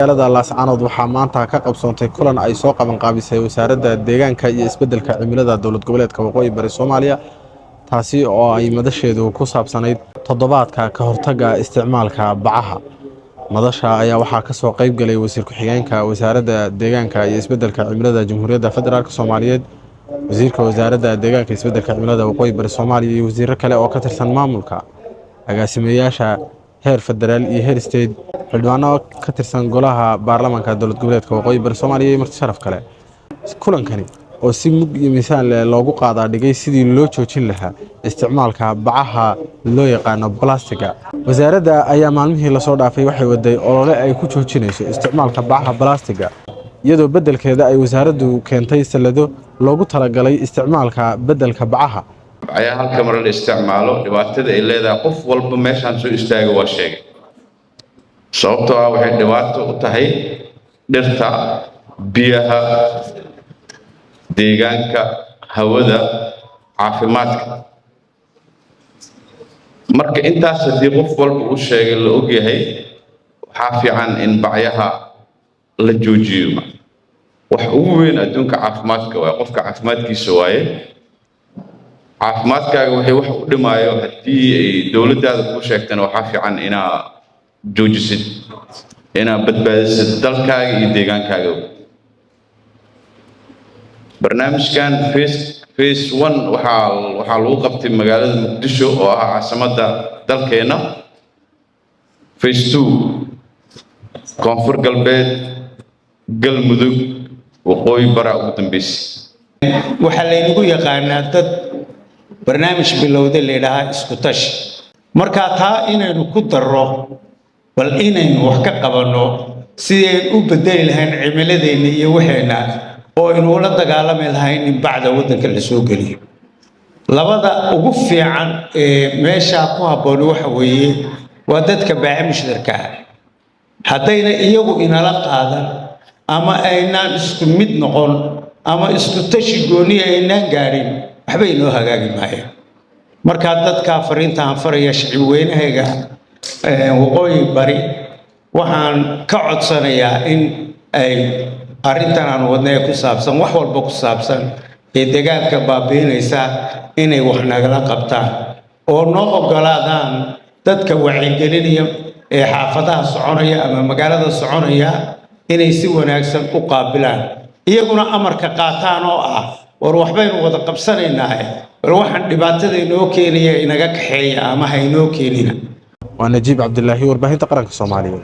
magaalada Laascaanood waxaa maanta ka qabsoontay kulan ay soo qaban qaabisay wasaaradda deegaanka iyo isbeddelka cimilada dowlad goboleedka Waqooyi Bari Soomaaliya taasi oo ay madasheedu ku saabsanayd toddobaadka ka hortagga isticmaalka bacaha. madasha ayaa waxaa ka soo qayb galay wasiir ku-xigeenka wasaaradda deegaanka iyo isbeddelka cimilada Jamhuuriyadda Federaalka Soomaaliyeed, wasiirka wasaaradda deegaanka iyo isbeddelka cimilada Waqooyi Bari Soomaaliya iyo wasiirro kale oo ka tirsan maamulka agaasimayaasha heer federaal iyo heer state, xildhibaano ka tirsan golaha baarlamaanka dowlad goboleedka Waqooyi Bari Soomaaliya iyo marti sharaf kale. kulankani oo si mug iyo miisaan leh loogu qaadaa dhigay sidii loo joojin lahaa isticmaalka bacaha loo yaqaan plastiga. wasaaradda ayaa maalmihii la soo dhaafay waxay waday olole ay ku joojinayso isticmaalka bacaha plastiga, iyadoo beddelkeeda ay wasaaraddu keentay salado loogu talagalay isticmaalka beddelka bacaha. ayaa halka mar la isticmaalo dhibaatada ay leedahay qof walba meeshan soo istaago waa sheegay. sababtoo ah waxay dhibaato u tahay dhirta, biyaha, deegaanka, hawada, caafimaadka. marka intaas haddii qof walba uu sheegay la og yahay, waxaa fiican in bacyaha la joojiyo. wax ugu weyn adduunka caafimaadka waa qofka caafimaadkiisa waaye. caafimaadkaaga waxay wax u dhimaayo haddii ay dowladdaada ku sheegtana waxaa fiican inaa joojisid, inaa badbaadisid dalkaaga iyo deegaankaaga. barnaamijkan phase 1 waxaa lagu qabtay magaalada Muqdisho oo ah caasimadda dalkeena. phase 2 koonfur galbeed, galmudug, waqooyi bari ugu dambeysay. waxaa laynagu yaqaanaa dad barnaamij bilowday la yidhaahaa isku tashi. marka taa inaynu ku darro bal inaynu wax ka qabanno sideen u bedeli lahayn cimiladeena iyo waxeena oo aynu la dagaalami lahayn in bacda waddanka la soo geliyo. labada ugu fiican ee meesha ku habboon waxa weeye waa dadka baaci mushtarka ah. haddayna iyagu inala qaadan ama aynaan isku mid noqon ama isku tashi gooni aynaan gaadhin waxba inoo hagaagi maayaan. markaa dadka fariintaan faraya shacbi weynahayga waqooyi bari waxaan ka codsanayaa in ay arrintan aan wadnay ku saabsan wax walba ku saabsan ee deegaanka baabiinaysa inay wax nagala qabtaan oo noo ogolaadaan dadka wacyigelinaya ee xaafadaha soconaya ama magaalada soconaya inay si wanaagsan u qaabilaan, iyaguna amarka qaataan oo ah war waxbaynu wada qabsanaynaa, war waxaan dhibaatada inoo keenaya inaga kaxeeya ama ha inoo keenina. waa Najiib Cabdullaahi, warbaahinta qaranka Soomaaliyeed.